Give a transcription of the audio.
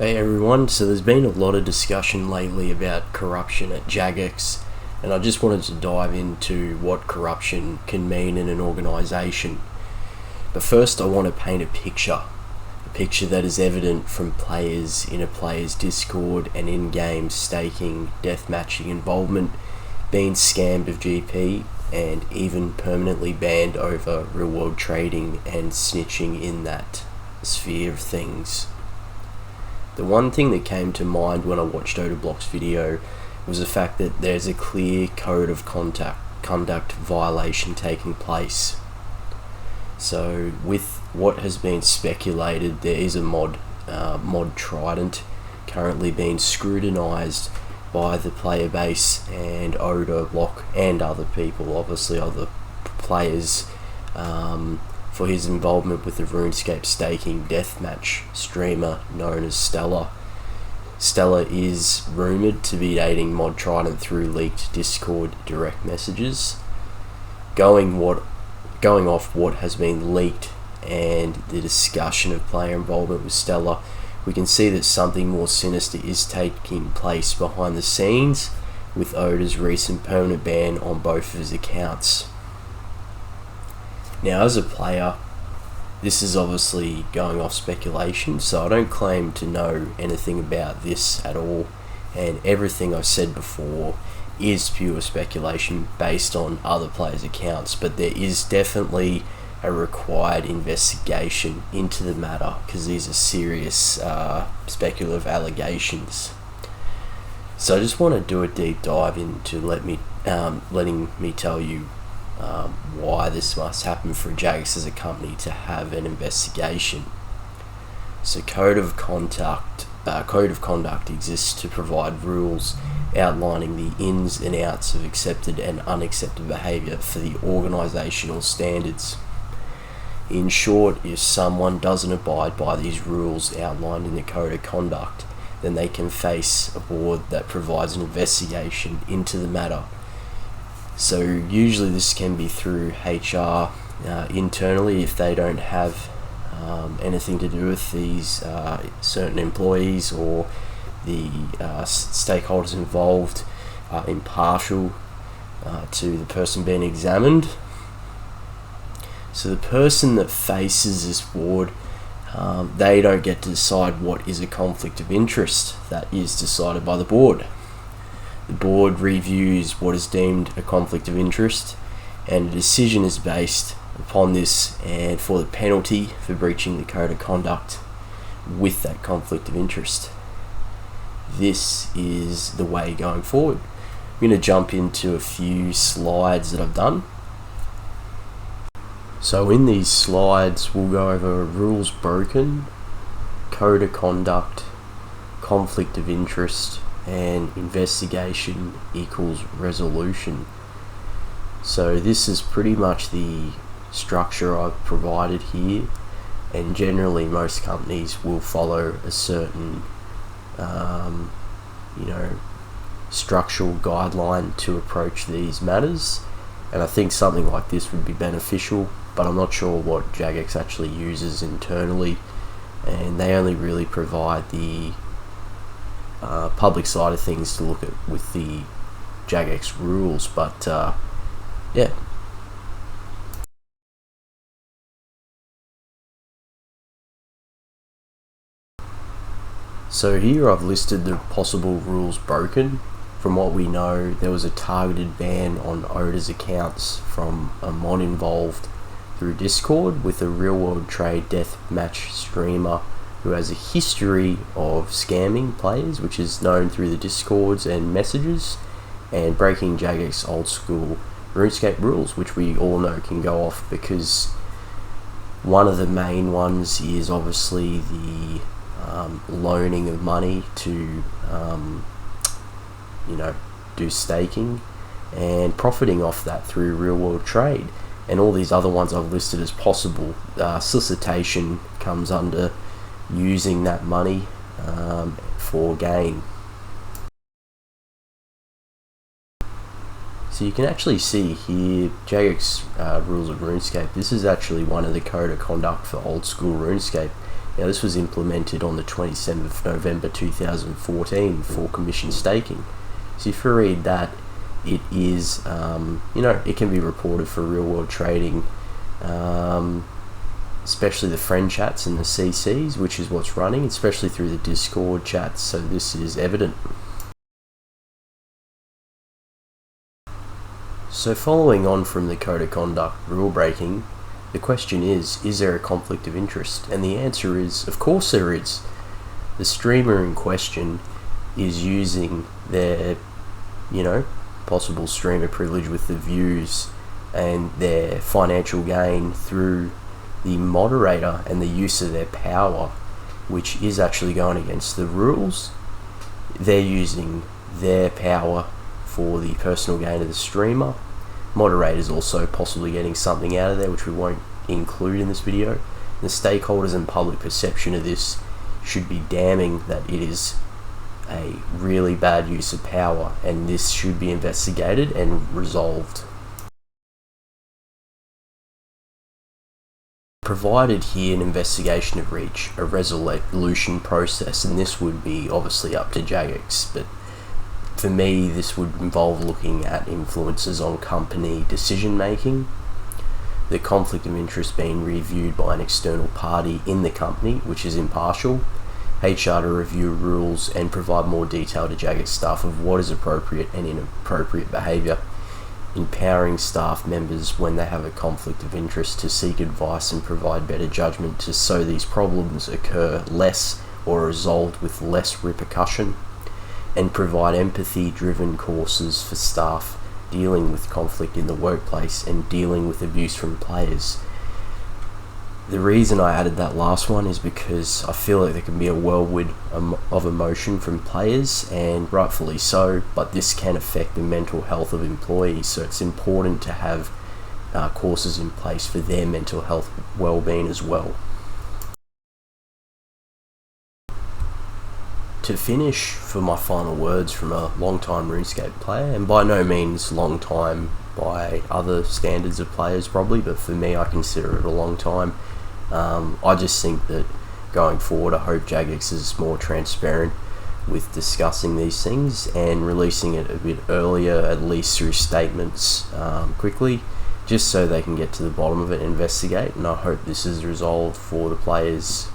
Hey everyone, so there's been a lot of discussion lately about corruption at Jagex, and I just wanted to dive into what corruption can mean in an organisation. But first I want to paint a picture that is evident from players in a player's Discord and in-game staking, deathmatching involvement, being scammed of GP, and even permanently banned over real-world trading and snitching in that sphere of things. The one thing that came to mind when I watched Odablock's video was the fact that there's a clear code of conduct violation taking place. So with what has been speculated, there is a mod Trident currently being scrutinised by the player base and Odablock and other people, obviously other players, for his involvement with the RuneScape staking deathmatch streamer known as Stella. Stella is rumoured to be dating Mod Trident through leaked Discord direct messages. Going off what has been leaked and the discussion of player involvement with Stella, we can see that something more sinister is taking place behind the scenes with Oda's recent permanent ban on both of his accounts. Now, as a player, this is obviously going off speculation, so I don't claim to know anything about this at all, and everything I've said before is pure speculation based on other players' accounts, but there is definitely a required investigation into the matter because these are serious speculative allegations. So I just want to do a deep dive into letting me tell you why this must happen for Jagex as a company to have an investigation. So code of conduct exists to provide rules outlining the ins and outs of accepted and unaccepted behaviour for the organisational standards. In short, if someone doesn't abide by these rules outlined in the code of conduct, then they can face a board that provides an investigation into the matter. So usually this can be through HR internally if they don't have anything to do with these certain employees or the stakeholders involved are impartial to the person being examined. So the person that faces this board, they don't get to decide what is a conflict of interest. That is decided by the board. The board reviews what is deemed a conflict of interest, and a decision is based upon this and for the penalty for breaching the code of conduct with that conflict of interest. This is the way going forward. I'm going to jump into a few slides that I've done. So in these slides we'll go over rules broken, code of conduct, conflict of interest, and investigation equals resolution. So this is pretty much the structure I've provided here, and generally most companies will follow a certain structural guideline to approach these matters, and I think something like this would be beneficial, but I'm not sure what Jagex actually uses internally, and they only really provide the public side of things to look at with the Jagex rules, but yeah. So here I've listed the possible rules broken. From what we know, there was a targeted ban on Oda's accounts from a mod involved through Discord with a real-world trade deathmatch streamer who has a history of scamming players, which is known through the Discords and messages, and breaking Jagex old school RuneScape rules, which we all know can go off because one of the main ones is obviously the loaning of money to do staking and profiting off that through real world trade, and all these other ones I've listed as possible. Solicitation comes under using that money for gain. So you can actually see here Jagex rules of RuneScape. This is actually one of the code of conduct for old school RuneScape. Now this was implemented on the 27th of November 2014 for commission staking. So if you read that, it is, it can be reported for real world trading, especially the friend chats and the CCs, which is what's running, especially through the Discord chats, so this is evident. So following on from the code of conduct rule breaking, the question is there a conflict of interest? And the answer is, of course there is. The streamer in question is using their, possible streamer privilege with the views and their financial gain through the moderator and the use of their power, which is actually going against the rules. They're using their power for the personal gain of the streamer. Moderators also possibly getting something out of there, which we won't include in this video. The stakeholders and public perception of this should be damning that it is a really bad use of power, and this should be investigated and resolved. Provided here an investigation of reach, a resolution process, and this would be obviously up to Jagex, but for me this would involve looking at influences on company decision making, the conflict of interest being reviewed by an external party in the company which is impartial, HR to review rules and provide more detail to Jagex staff of what is appropriate and inappropriate behaviour, empowering staff members when they have a conflict of interest to seek advice and provide better judgment so these problems occur less or are resolved with less repercussion, and provide empathy-driven courses for staff dealing with conflict in the workplace and dealing with abuse from players. The reason I added that last one is because I feel like there can be a whirlwind of emotion from players, and rightfully so, but this can affect the mental health of employees, so it's important to have courses in place for their mental health well-being as well. To finish, for my final words from a long-time RuneScape player, and by no means long time by other standards of players probably, but for me I consider it a long time. I just think that going forward, I hope Jagex is more transparent with discussing these things and releasing it a bit earlier, at least through statements quickly, just so they can get to the bottom of it and investigate. And I hope this is resolved for the players